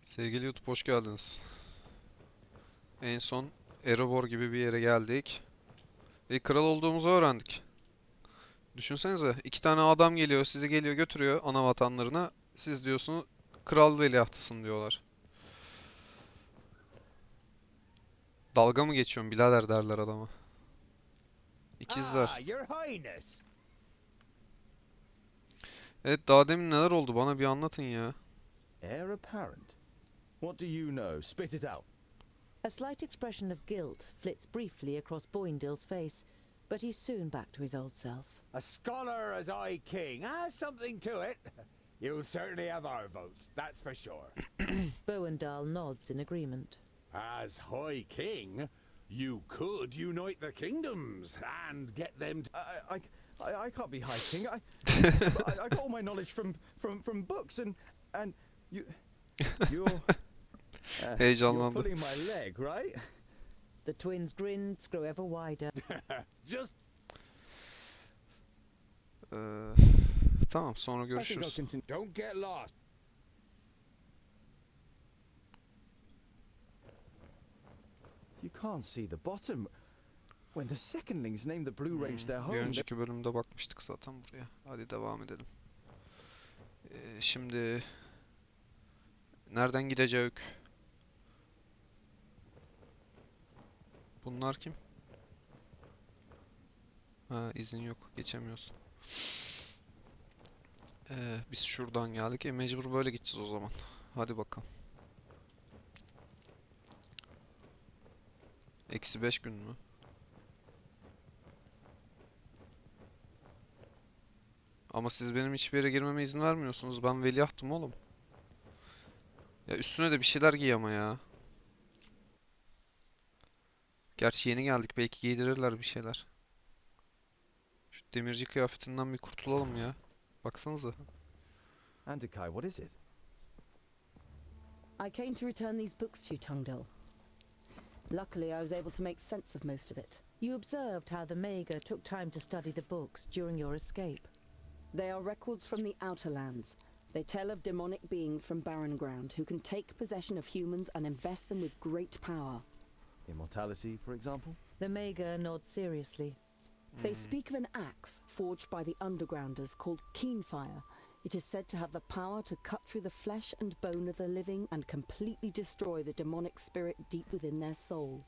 Sevgili YouTube hoş geldiniz. En son Erebor gibi bir yere geldik. Ve kral olduğumuzu öğrendik. Düşünsenize iki tane adam geliyor sizi geliyor götürüyor ana vatanlarına. Siz diyorsunuz kral veliahtısın diyorlar. Dalga mı geçiyorsun birader derler adama. Ah, İkizler. Your Highness. Evet daha demin neler oldu bana bir anlatın ya. Heir apparent? What do you know? Spit it out. A slight expression of guilt flits briefly across Boindale's face, but he's soon back to his old self. A scholar as I king has something to it. You'll certainly have our votes, that's for sure. Boindale nods in agreement. As High King, you could unite the kingdoms and get them to... I can't be High King. I got all my knowledge from books and you're Heyecanlandı. pulling my leg, right? The twins' grins grow ever wider. Just... Tamam sonra I think I'll görüşürüz. continue. Don't get lost. You can't see the bottom. When the secondlings name the Blue Range their Bir home, önceki bölümde bakmıştık zaten buraya. Hadi devam edelim. Şimdi nereden gidecek? Bunlar kim? Ha izin yok. Geçemiyorsun. Biz şuradan geldik. Mecbur böyle gideceğiz o zaman. Hadi bakalım. -5 gün mü? Ama siz benim hiçbir yere girmeme izin vermiyorsunuz. Ben veliahtım oğlum. Ya üstüne de bir şeyler giy ama ya. Gerçi yeni geldik. Belki giydirirler bir şeyler. Şu demirci kıyafetinden bir kurtulalım ya. Baksanıza. Andikai, what is it? I came to return these books to you, Tungdil. Luckily, I was able to make sense of most of it. You observed how the Mager took time to study the books during your escape. They are records from the Outer Lands. They tell of demonic beings from Barren Ground who can take possession of humans and invest them with great power. Immortality, for example? The Mager nods seriously. They speak of an axe forged by the Undergrounders called Keenfire. It is said to have the power to cut through the flesh and bone of the living and completely destroy the demonic spirit deep within their soul.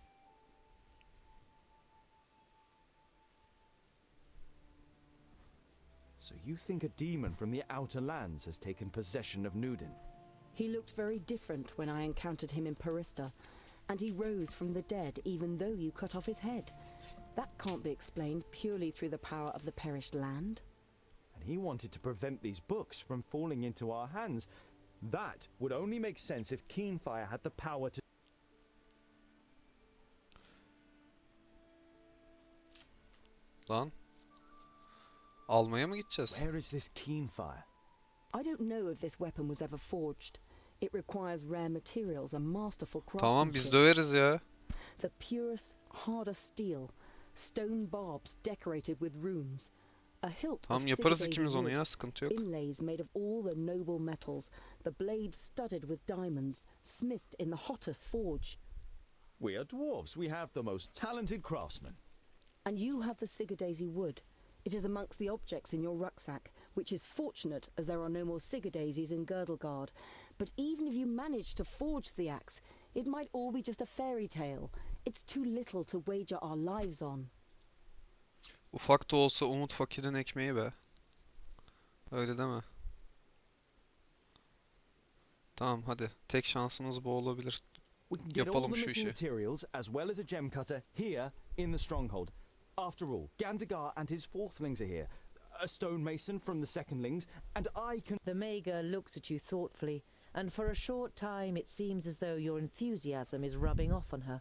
So you think a demon from the Outer Lands has taken possession of Nudin? He looked very different when I encountered him in Parista, and he rose from the dead even though you cut off his head. That can't be explained purely through the power of the perished land. And he wanted to prevent these books from falling into our hands. That would only make sense if Keenfire had the power to... Lan. Almaya mı gideceğiz? Where is this Keenfire? I don't know if this weapon was ever forged. It requires rare materials and masterful Tamam biz craftsmanship. döveriz ya. The purest, hardest steel, stone barbs decorated with runes. A hilt Tamam of yaparız Sigurda's ikimiz onu wood, ya sıkıntı yok. inlays made of all the noble metals, the blades studded with diamonds, smithed in the hottest forge. We are dwarves. We have the most talented craftsmen. And you have the Sigurdazy wood. It is amongst the objects in your rucksack, which is fortunate as there are no more Sigurdazys in Girdlegard. But even if you managed to forge the axe, it might all be just a fairy tale. It's too little to wager our lives on. Ufak da olsa umut fakirin ekmeği be. Öyle deme. Tamam hadi. Tek şansımız bu olabilir. We can get all Yapalım the şu missing işi. materials as well as a gem cutter here in the stronghold. After all, Gandagar and his fourthlings are here. A stonemason from the secondlings, and I can... The Mager looks at you thoughtfully, and for a short time it seems as though your enthusiasm is rubbing off on her.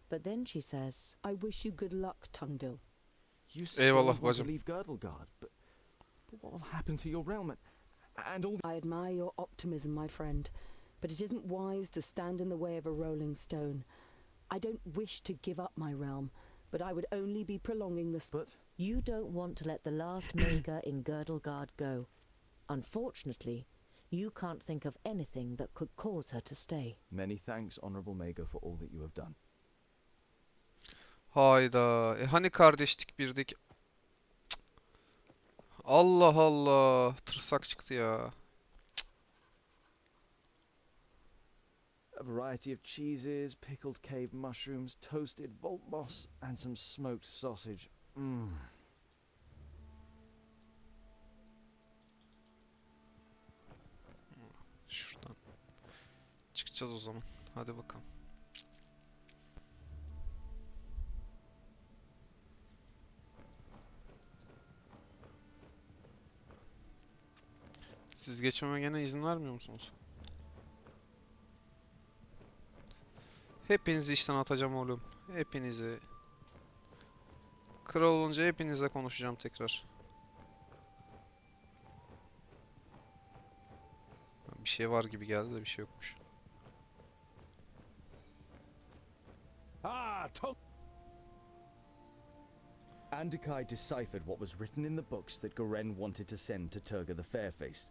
But then she says, I wish you good luck, Tungdil. You still Eyvallah want to bacım. leave Girdlegard, but what will happen to your realm and all... I admire your optimism, my friend, but it isn't wise to stand in the way of a rolling stone. I don't wish to give up my realm, but I would only be prolonging the... But you don't want to let the last Mager in Girdlegard go. Unfortunately, You can't think of anything that could cause her to stay. Many thanks, Honorable Mago, for all that you have done. Hayda. Hani kardeştik birdik. Cık. Allah Allah. Tırsak çıktı ya. A variety of cheeses, pickled cave mushrooms, toasted vault moss, and some smoked sausage. Mmm. Şuradan. Çıkacağız o zaman. Hadi bakalım. Siz geçmeme gene izin vermiyor musunuz? Hepinizi işten atacağım oğlum. Hepinizi. Kral olunca hepinizle konuşacağım tekrar. Bir şey var gibi geldi de bir şey yokmuş. Ah, Andikai deciphered what was written in the books that Garen wanted to send to Turga the Fairfaced.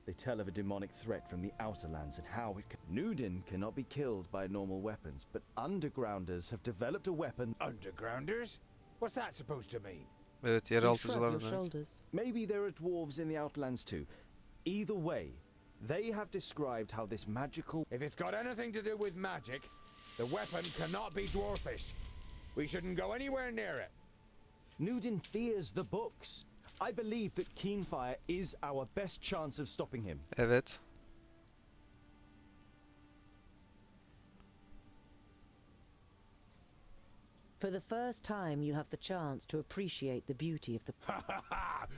They tell of a demonic threat from the Outer Lands and how it Nudin cannot be killed by normal weapons, but Undergrounders have developed a weapon. undergrounders? What's that supposed to mean? Evet, You shrug yeraltıcılar your demek. shoulders. Maybe there are dwarves in the Outlands too. Either way, they have described how this magical... If it's got anything to do with magic, the weapon cannot be dwarfish. We shouldn't go anywhere near it. Nudin fears the books. I believe that Keenfire is our best chance of stopping him. Evet. For the first time, you have the chance to appreciate the beauty of the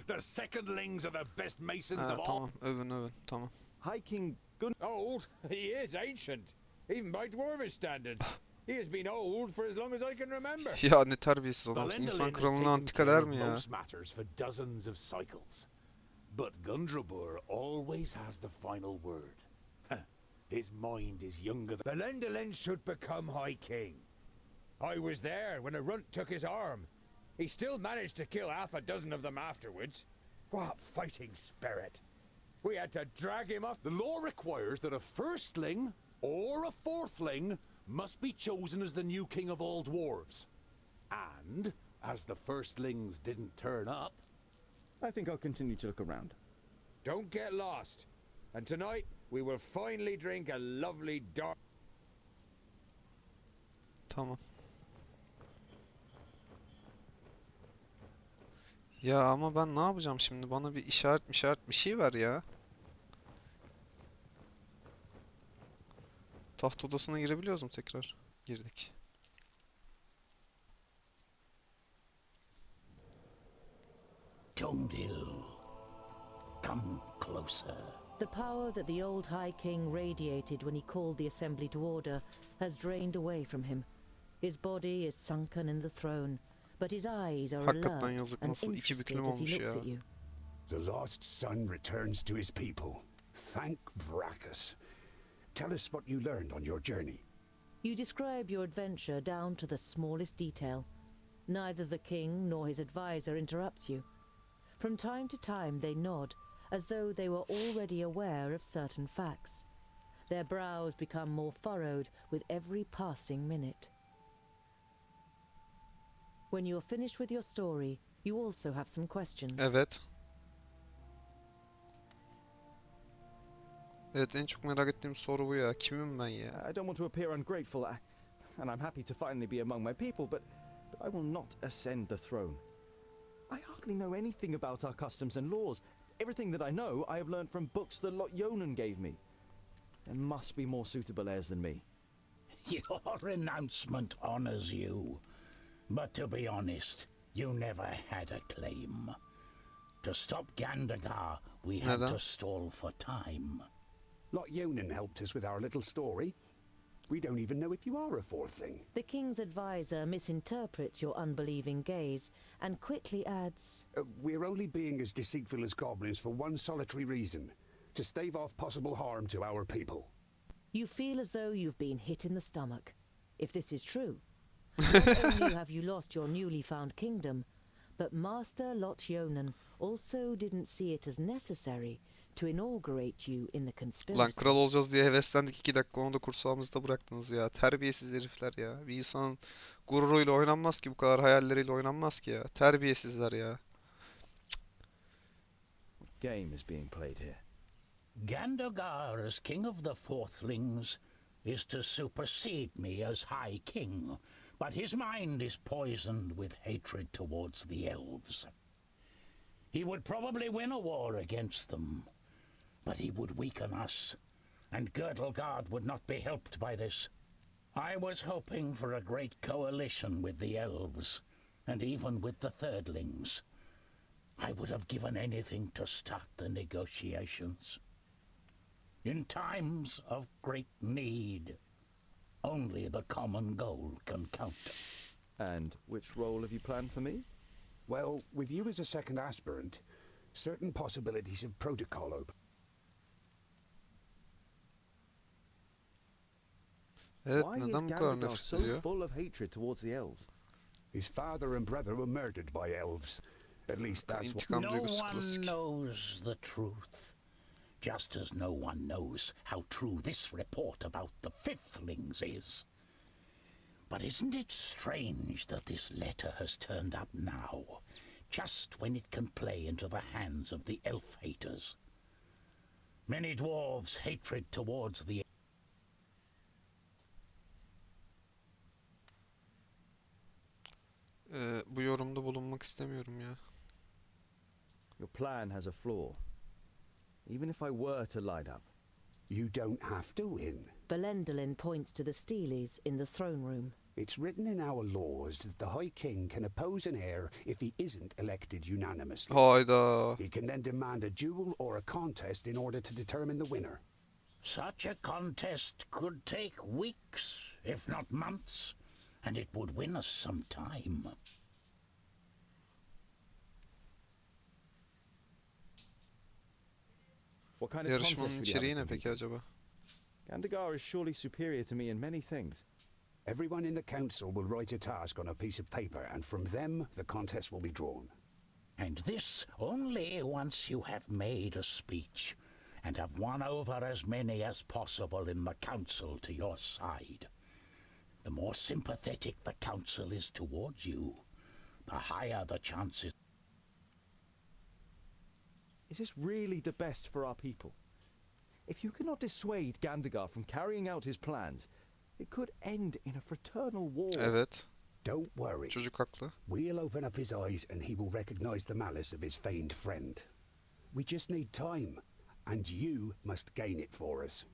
The secondlings are the best masons Ha, of all. tamam. Övün övün. Tamam. High King Gun... Old? He is ancient, even by dwarvish standards. He has been old for as long as I can remember. Ya ne terbiyesiz adamsın. İnsan kralına antika der mi ya? Most matters for dozens of cycles, but Gundrabur always has the final word. His mind is younger than... The Lendelin should become High King. I was there when a runt took his arm. He still managed to kill half a dozen of them afterwards. What fighting spirit! We had to drag him off. The law requires that a firstling or a fourthling must be chosen as the new king of all dwarves. And, as the firstlings didn't turn up... I think I'll continue to look around. Don't get lost. And tonight we will finally drink a lovely dark. Tamam. Ya ama ben ne yapacağım şimdi? Bana bir işaret bir şey ver ya. Taht odasına girebiliyoruz mu tekrar? Girdik. Tondil, come closer. The power that the old High King radiated when he called the assembly to order has drained away from him. His body is sunken in the throne, but his eyes are Hakikaten alert yazık, and nasıl iki interested büklüm as he olmuş looks ya. at you. The lost son returns to his people. Thank Vracus. Tell us what you learned on your journey. You describe your adventure down to the smallest detail. Neither the king nor his advisor interrupts you. From time to time they nod, as though they were already aware of certain facts. Their brows become more furrowed with every passing minute. When you are finished with your story, you also have some questions. Evet. Evet, en çok merak ettiğim soru bu ya. Kimim ben ya? I don't want to appear ungrateful, and I'm happy to finally be among my people, but I will not ascend the throne. I hardly know anything about our customs and laws. Everything that I know, I have learned from books that Lot Yonan gave me. There must be more suitable heirs than me. Your renouncement honors you. But to be honest, you never had a claim. To stop Gandagar, we had Neden? to stall for time. Lot Yonan helped us with our little story. We don't even know if you are a fourthling. The king's advisor misinterprets your unbelieving gaze and quickly adds, We're only being as deceitful as goblins for one solitary reason. To stave off possible harm to our people. You feel as though you've been hit in the stomach. If this is true, not only have you lost your newly found kingdom, but Master Lot Yonan also didn't see it as necessary to inaugurate you in the Lan conspiracy. kral olacağız diye heveslendik 2 dakika, onu da kursağımızda bıraktınız ya. Terbiyesiz herifler ya. Bir insanın gururuyla oynanmaz ki, bu kadar hayalleriyle oynanmaz ki ya. Terbiyesizler ya. Game is being played here. Gandagar, as king of the Fourthlings, is to supersede me as High King, but his mind is poisoned with hatred towards the elves. He would probably win a war against them, but he would weaken us, and Girdlegard would not be helped by this. I was hoping for a great coalition with the elves, and even with the Thirdlings. I would have given anything to start the negotiations. In times of great need, only the common goal can count. And which role have you planned for me? Well, with you as a second aspirant, certain possibilities of protocol open. Evet, Why is neden bu kadar Gandagar nefret so ediyor? full of hatred towards the elves? His father and brother were murdered by elves. At least that's what... İntikam No duygusu one klasik. knows the truth, just as no one knows how true this report about the Fifthlings is. But isn't it strange that this letter has turned up now, just when it can play into the hands of the elf haters? Many dwarves' hatred towards the Bu yorumda bulunmak istemiyorum ya. Your plan has a flaw. Even if I were to light up, You don't have to win. Belendalin points to the Steelies in the throne room. It's written in our laws that the High King can oppose an heir if he isn't elected unanimously. Hayda. He can then demand a duel or a contest in order to determine the winner. Such a contest could take weeks, if not months, and it would win us some time. what kind of contest Yarışmanın would you have içeriği us ne peki compete in? acaba? Gandagar is surely superior to me in many things. Everyone in the council will write a task on a piece of paper, and from them, the contest will be drawn. And this only once you have made a speech and have won over as many as possible in the council to your side. The more sympathetic the council is towards you, the higher the chances. Is this really the best for our people? If you cannot dissuade Gandagar from carrying out his plans, it could end in a fraternal war. Evet. Don't worry. Çocuk haklı. We'll open up his eyes and he will recognize the malice of his feigned friend. We just need time, and you must gain it for us.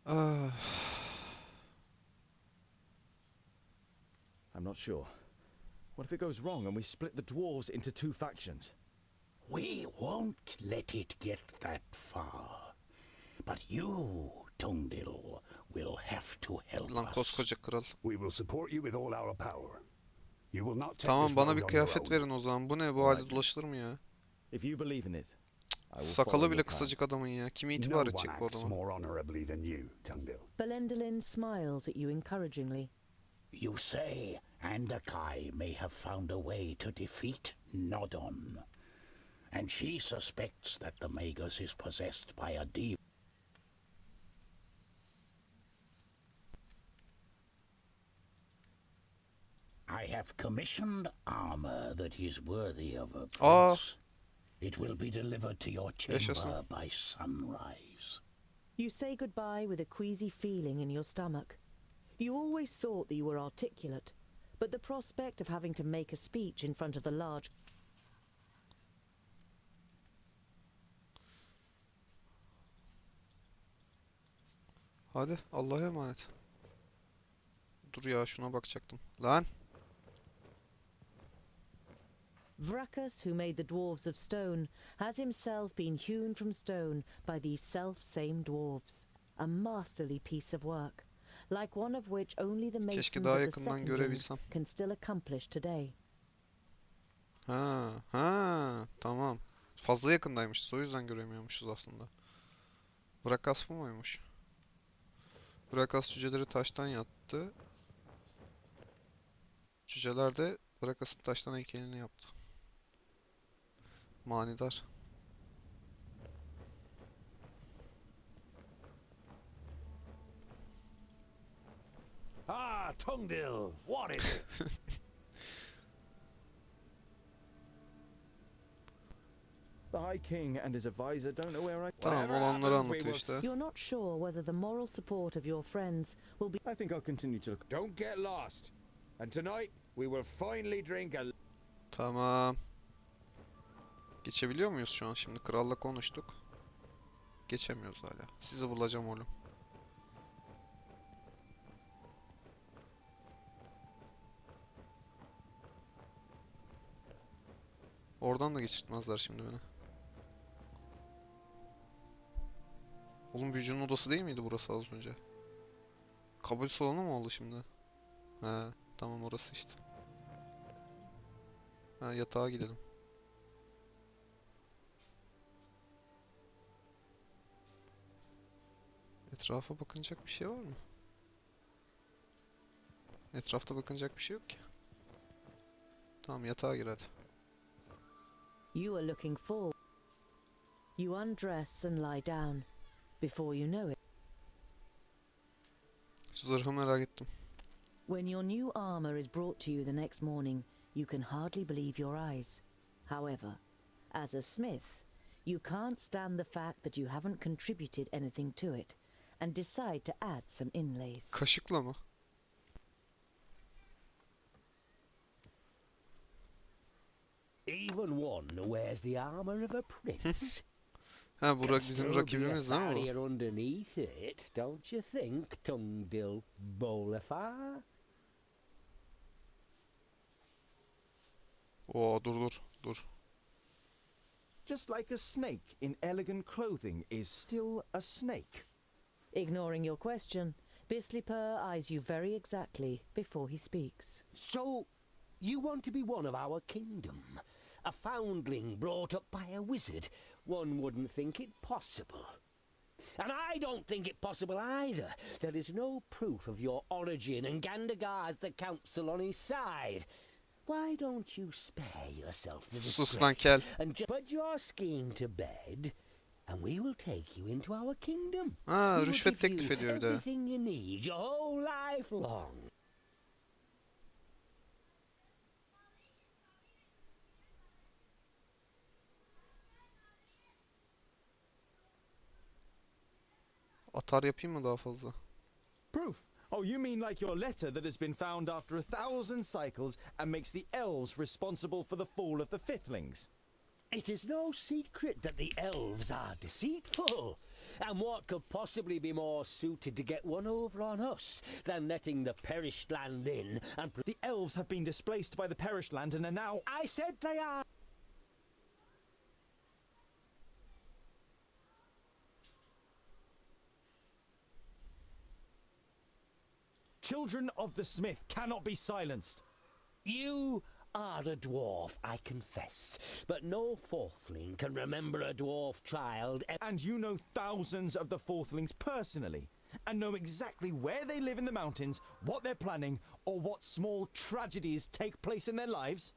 Ah. I'm not sure. What if it goes wrong and we split the dwarves into two factions? We won't let it get that far. But you, Tungdil, will have to help Lan us. koskoca kral. We will support you with all our power. You will not take Tamam, this bana road bir on kıyafet your own. verin o zaman. Bu ne? Bu halde dolaşılır mı ya? If you believe in it, I will follow Sakalı your bile plan. kısacık adamın ya. Kimi No itibar one edecek bu acts adama? more honorably than you, Tungdil. Belendalin smiles at you encouragingly. You say Andakai may have found a way to defeat Nodon, and she suspects that the Magus is possessed by a demon. I have commissioned armor that is worthy of a Aa. prince. It will be delivered to your Yaşasın. chamber by sunrise. You say goodbye with a queasy feeling in your stomach. You always thought that you were articulate, but the prospect of having to make a speech in front of the large Hadi Allah'a emanet. Dur ya, şuna bakacaktım. Lan. Vracus, who made the dwarves of stone, has himself been hewn from stone by these self-same dwarves. A masterly piece of work, like one of which only the masons Keşke of daha the yakından second Age görebilsem. can still accomplish today. Ha, tamam. Fazla yakındaymışız, o yüzden göremiyormuşuz aslında. Brakas bu muymuş? Brakas cüceleri taştan yattı. Cüceler de Drakas'ın taştan heykelini yaptı. Manidar. Ah, Tungdil, what is it? The High King and his advisor don't know where I... Tamam, Whatever olanları happens, we anlatıyor will işte. You're not sure whether the moral support of your friends will be. I think I'll continue to look... Don't get lost. And tonight we will finally drink a Tamam. Geçebiliyor muyuz şu an? Şimdi kralla konuştuk. Geçemiyoruz hala. Sizi bulacağım oğlum. Oradan da geçirtmezler şimdi beni. Oğlum büyücünün odası değil miydi burası az önce? Kabul salonu mu oldu şimdi? He, tamam orası işte. Ha, yatağa gidelim. Etrafa bakınacak bir şey var mı? Etrafta bakınacak bir şey yok ki. Tamam, yatağa gir hadi. You are looking forward. You undress and lie down. Before you know it, Şu zırhı merak ettim. when your new armor is brought to you the next morning, you can hardly believe your eyes. However, as a smith, you can't stand the fact that you haven't contributed anything to it, and decide to add some inlays. Kaşıkla mı? Even one who wears the armor of a prince. Ha, Can Burak bizim still be a rakibimiz değil mi bu? farrier underneath it, don't you think, Tungdil Bolafar? Oo, dur. Just like a snake in elegant clothing is still a snake. Ignoring your question, Bisleyper eyes you very exactly before he speaks. So, you want to be one of our kingdom? A foundling brought up by a wizard? One wouldn't think it possible. And I don't think it possible either. There is no proof of your origin, and Gandagar's the council on his side. Why don't you spare yourself the Sus lan disgrace kel. and just put your scheme to bed, and we will take you into our kingdom. Ha, We will rüşvet give teklif you ediyor bir de. everything you need your whole life long. Atar yapayım mı daha fazla? Proof? Oh, you mean like your letter that has been found after 1,000 cycles and makes the elves responsible for the fall of the fifthlings? It is no secret that the elves are deceitful. And what could possibly be more suited to get one over on us than letting the perished land in and... The elves have been displaced by the perished land and are now... I said they are... Children of the Smith cannot be silenced. You are a dwarf, I confess. But no fourthling can remember a dwarf child... And you know thousands of the fourthlings personally, and know exactly where they live in the mountains, what they're planning, or what small tragedies take place in their lives?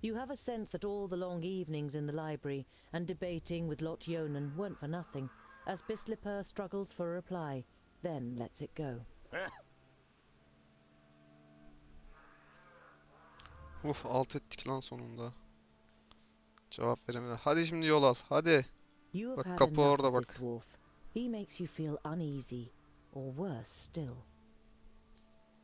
You have a sense that all the long evenings in the library and debating with Lot Yonan weren't for nothing, as Bisleyper struggles for a reply, then lets it go. Alt ettik lan sonunda. Cevap veremedi. Hadi şimdi yol al. Hadi. You have Bak, had kapı enough orada of bak. this dwarf. He makes you feel uneasy, or worse still.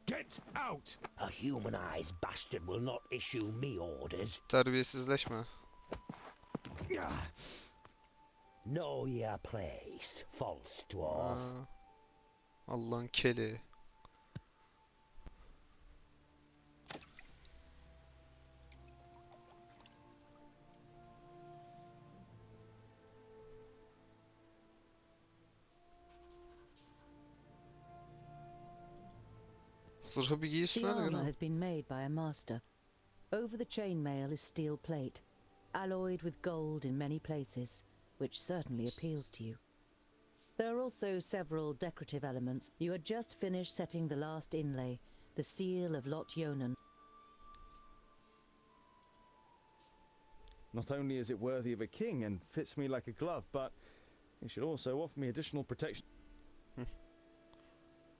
get out. A humanized bastard will not issue me orders. Terbiyesizleşme. Know your place, false dwarf. Aa, Allah'ın keli. Zırhı bir giy The üstüne de armor görelim. has been made by a master. Over the chainmail is steel plate, alloyed with gold in many places, which certainly appeals to you. There are also several decorative elements. You had just finished setting the last inlay, the seal of Lot Yonan. Not only is it worthy of a king and fits me like a glove, but it should also offer me additional protection.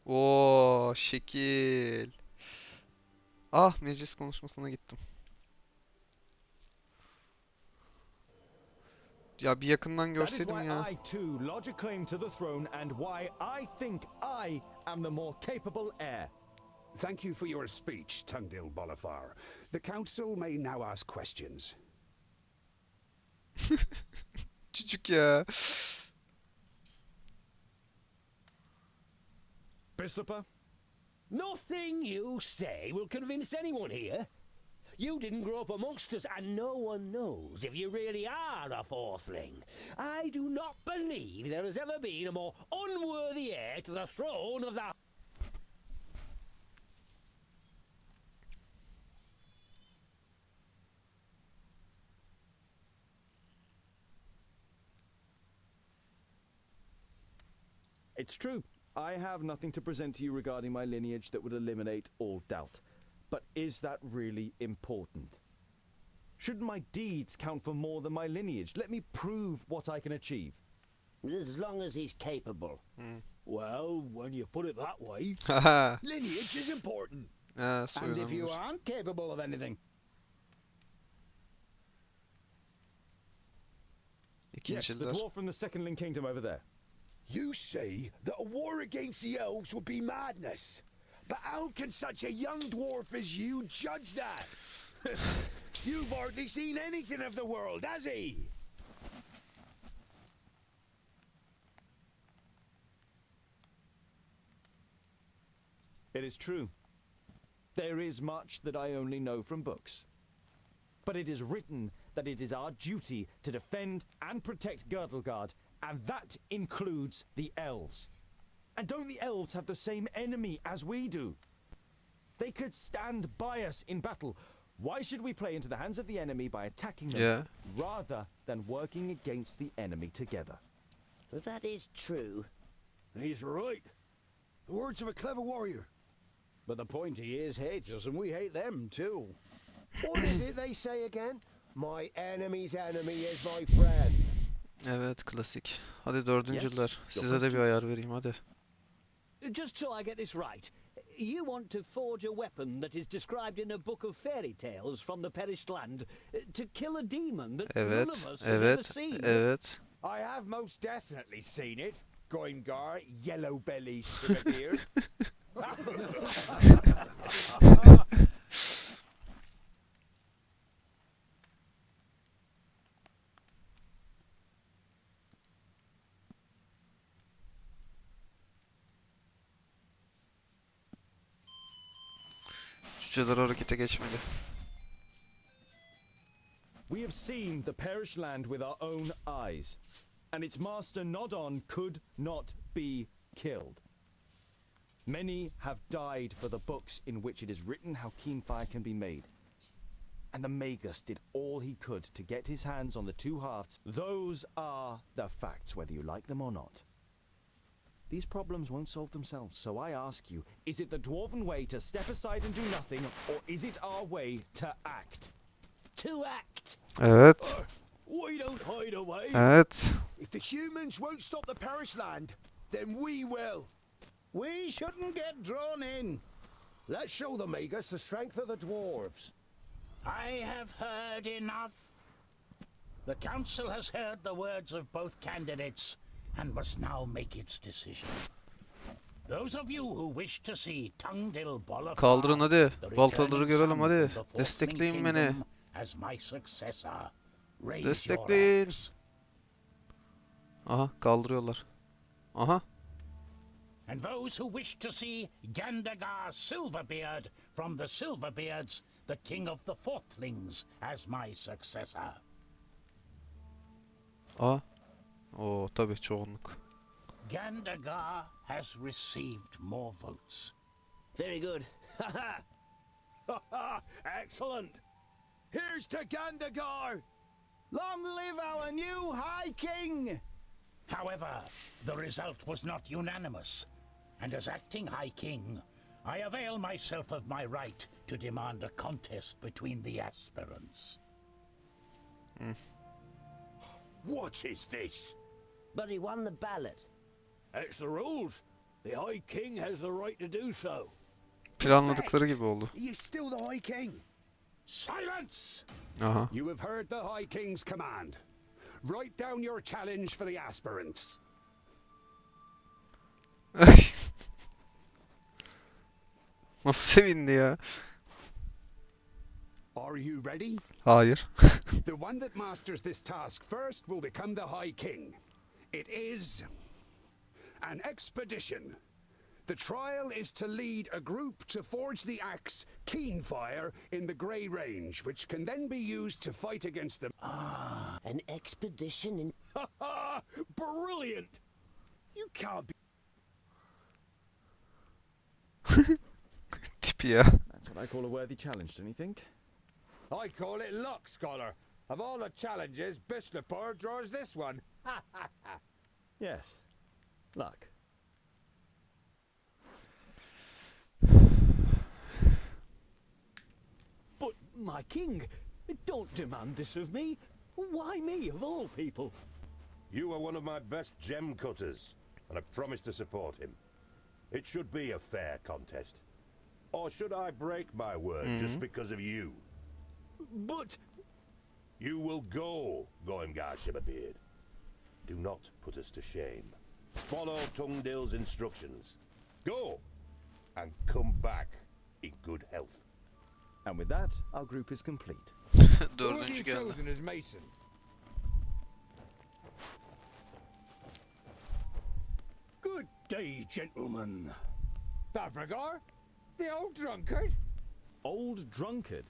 Oo şekil. Ah, meclis konuşmasına gittim. Ya bir yakından That is görseydim why ya. I too lodge a claim to the throne and why I think I am the more capable heir. Thank you for your speech, Tungdil Bolafar. The council may now ask questions. Küçük ya. Bislipper? Nothing you say will convince anyone here. You didn't grow up amongst us, and no one knows if you really are a fourthling. I do not believe there has ever been a more unworthy heir to the throne of the... It's true. I have nothing to present to you regarding my lineage that would eliminate all doubt. But is that really important? Shouldn't my deeds count for more than my lineage? Let me prove what I can achieve. As long as he's capable. Well, when you put it that way, Haha. lineage is important. Ha, And if you söylenmiş. aren't capable of anything, Yes, the İkinciler. dwarf from the Secondling Kingdom over there. You say that a war against the elves would be madness. But how can such a young dwarf as you judge that? You've hardly seen anything of the world, has he? It is true. There is much that I only know from books. But it is written that it is our duty to defend and protect Girdlegard, and that includes the elves. And don't the elves have the same enemy as we do? They could stand by us in battle. Why should we play into the hands of the enemy by attacking them Yeah. rather than working against the enemy together? That is true. he's right. The words of a clever warrior. But the pointy ears hate us, and we hate them too. What is it they say again? My enemy's enemy is my friend. Evet, klasik. Hadi dördüncüler. Yes, Size de bir ayar vereyim hadi. Just so I get this right, you want to forge a weapon that is described in a book of fairy tales from the perished land to kill a demon that Evet, none of us has ever evet, seen. evet. I have most definitely seen it. Goingar, yellow belly, beard. Cüceler harekete geçmeli. We have seen the perished land with our own eyes, and its master Nodon could not be killed. Many have died for the books in which it is written how keen fire can be made. And the Magus did all he could to get his hands on the two halves. Those are the facts, whether you like them or not. These problems won't solve themselves, so I ask you, is it the Dwarven way to step aside and do nothing, or is it our way to act? To act. Evet, We don't hide away. evet. If the humans won't stop the perished land, then we will. We shouldn't get drawn in. Let's show the Magus the strength of the dwarves. I have heard enough. The council has heard the words of both candidates and must now make its decision. Those of you who wish to see Tungdil Bolafar, Kaldırın hadi. the Baltaları returning görelim son hadi. from the Fourthling Destekleyin beni. Kingdom, as my successor, raise Destekleyin. your axe. Aha, kaldırıyorlar. Aha. And those who wish to see Gandagar Silverbeard from the Silverbeards, the king of the Fourthlings, as my successor. Aha. Oo, tabii çoğunluk. Gandagar has received more votes. Very good. Excellent. Here's to Gandagar! Long live our new High King! However, the result was not unanimous, and as acting High King, I avail myself of my right to demand a contest between the aspirants. What is this? But he won the ballot. It's the rules. The High King has the right to do so. Planladıkları gibi oldu. He is still the High King. Silence! Aha. You have heard the High King's command. Write down your challenge for the aspirants. Nasıl sevindi ya? Are you ready? Hayır. The one that masters this task first will become the High King. It is an expedition. The trial is to lead a group to forge the axe Keenfire in the Grey Range, which can then be used to fight against them. An expedition in... Ha ha! Brilliant! You can't be... Tipi ya. That's what I call a worthy challenge, don't you think? I call it luck, Scholar. Of all the challenges, Bislapur draws this one. Yes. Luck. But, my king, don't demand this of me. Why me, of all people? You are one of my best gem cutters, and I promise to support him. It should be a fair contest. Or should I break my word just because of you? But... You will go, Goimgar Shimmerbeard. Do not put us to shame. Follow Tungdil's instructions. Go, and come back in good health. And with that, our group is complete. Who have Dördüncü you geldi. chosen as Mason? Good day, gentlemen. Bavragar? The old drunkard? Old drunkard?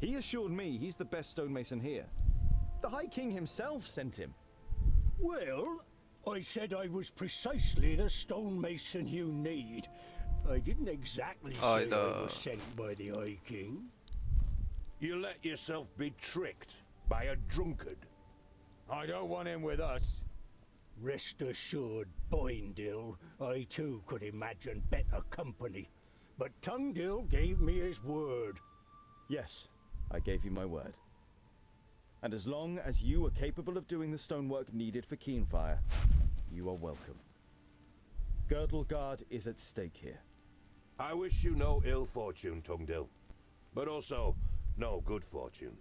He assured me he's the best stonemason here. The High King himself sent him. Well, I said I was precisely the stonemason you need. I didn't exactly say I Hayda. was sent by the High King. You let yourself be tricked by a drunkard. I don't want him with us. Rest assured, Boindil, I too could imagine better company. But Tungdil gave me his word. Yes, I gave you my word. And as long as you are capable of doing the stonework needed for Keenfire, you are welcome. Girdlegard is at stake here. I wish you no ill fortune, Tungdil, but also no good fortune.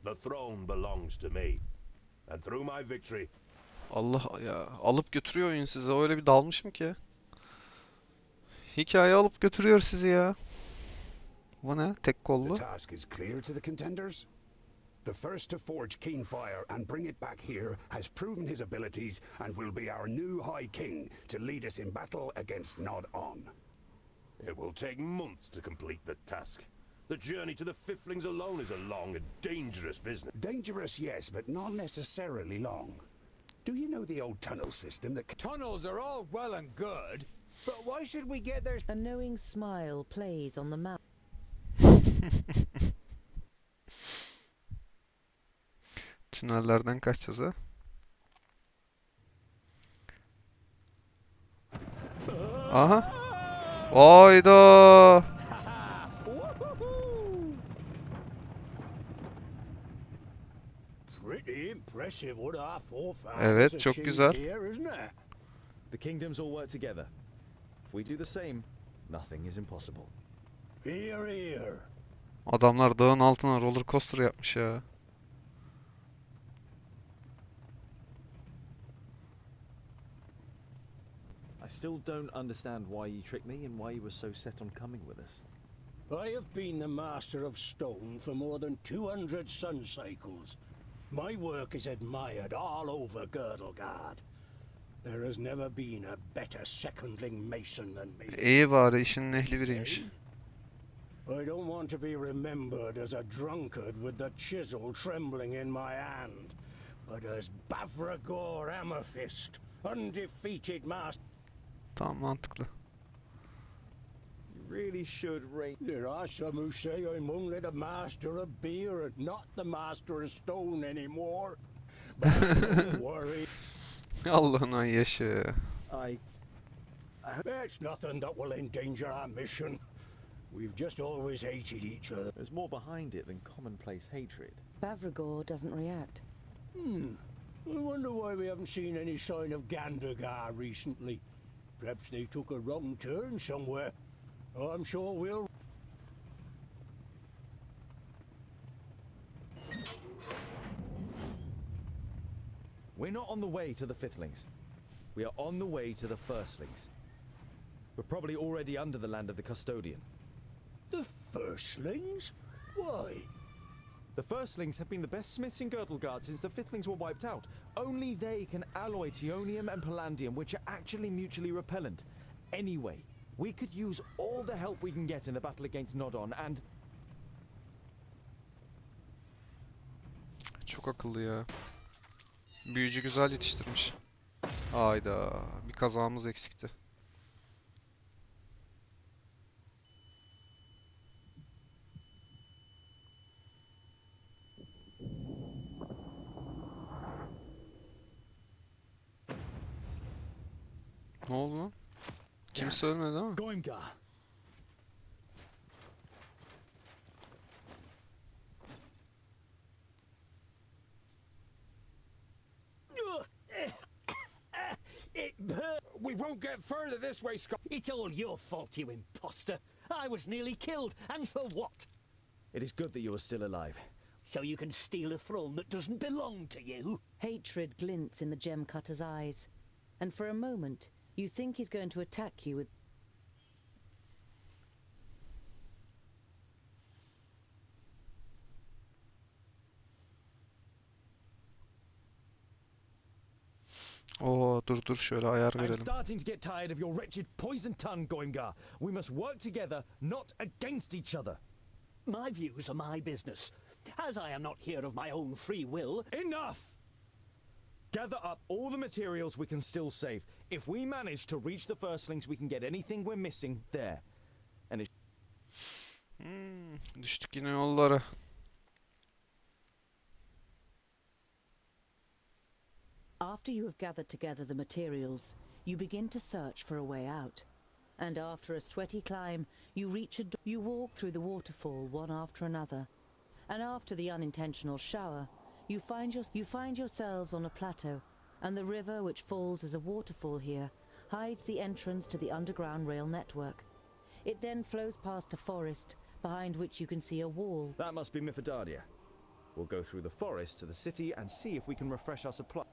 The throne belongs to me, and through my victory, Allah ya. Alıp götürüyor oyun size. Öyle bir dalmışım ki. Hikaye alıp götürüyor sizi ya. Bu ne? Tek The kollu. task is clear to the contenders. The first to forge Keenfire and bring it back here has proven his abilities and will be our new High King to lead us in battle against Nod On. it will take months to complete the task. The journey to the Fiflings alone is a long and dangerous business. Dangerous, yes, but not necessarily long. Do you know the old tunnel system that... Tunnels are all well and good, but why should we get there? A knowing smile plays on the mouth. Tünellerden kaçacağız ha? Aha. Ayda. Pretty impressive what our forefathers Evet, çok achieved güzel. here, isn't it? The kingdoms all work together. If we do the same, nothing is impossible. Here, here. Adamlar dağın altına roller coaster yapmış ya. I still don't understand why you tricked me and why you were so set on coming with us. I have been the master of stone for more than 200 sun cycles. My work is admired all over Girdlegard. There has never been a better secondling mason than me. İyi bari işin ehli biriymiş. I don't want to be remembered as a drunkard with the chisel trembling in my hand, but as Bavragor Amethyst, undefeated master. Tamam, mantıklı. You really should rate. There are some who say I'm only the master of beer and not the master of stone anymore. But don't worry. Allah'ına yaşa. It's nothing that will endanger our mission. We've just always hated each other. There's more behind it than commonplace hatred. Bavragor doesn't react. I wonder why we haven't seen any sign of Gandagar recently. Perhaps they took a wrong turn somewhere. Oh, I'm sure we'll... We're not on the way to the Fifthling. We are on the way to the Firstlings. We're probably already under the land of the Custodian. The Firstlings? Why? The Firstlings have been the best smiths in Girdlegard since the Fifthlings were wiped out. Only they can alloy Tionium and Palladium, which are actually mutually repellent. Anyway, we could use all the help we can get in the battle against Nodon and... Çok akıllı ya. Büyücü güzel yetiştirmiş. Hayda, bir kazağımız eksikti. Ne oldu lan? Kimse ölmedi ama. Goimgar! We won't get further this way, Scott. It's all your fault, you imposter. I was nearly killed, and for what? It is good that you are still alive. So you can steal a throne that doesn't belong to you? Hatred glints in the gem cutter's eyes, and for a moment, you think he's going to attack you with... Oo, dur şöyle ayar I'm verelim. starting to get tired of your wretched poison tongue, Goimgar. We must work together, not against each other. My views are my business, as I am not here of my own free will. Enough! Gather up all the materials we can still save. If we manage to reach the Firstlings, we can get anything we're missing there. And it... Düştük yine yollara. After you have gathered together the materials, you begin to search for a way out. And after a sweaty climb, you reach you walk through the waterfall one after another. And after the unintentional shower, you find yourselves on a plateau, and the river which falls as a waterfall here hides the entrance to the underground rail network. It then flows past a forest, behind which you can see a wall. That must be Mifedadia. We'll go through the forest to the city and see if we can refresh our supply.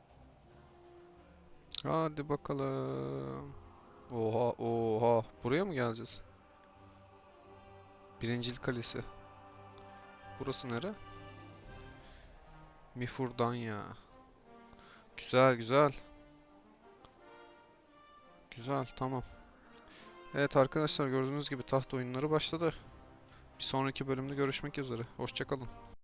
Hadi bakalım. Oha. Buraya mı geleceğiz? Birincil Kalesi. Burası nere? Mifurdanya. Güzel. Güzel, tamam. Evet arkadaşlar, gördüğünüz gibi taht oyunları başladı. Bir sonraki bölümde görüşmek üzere. Hoşça kalın.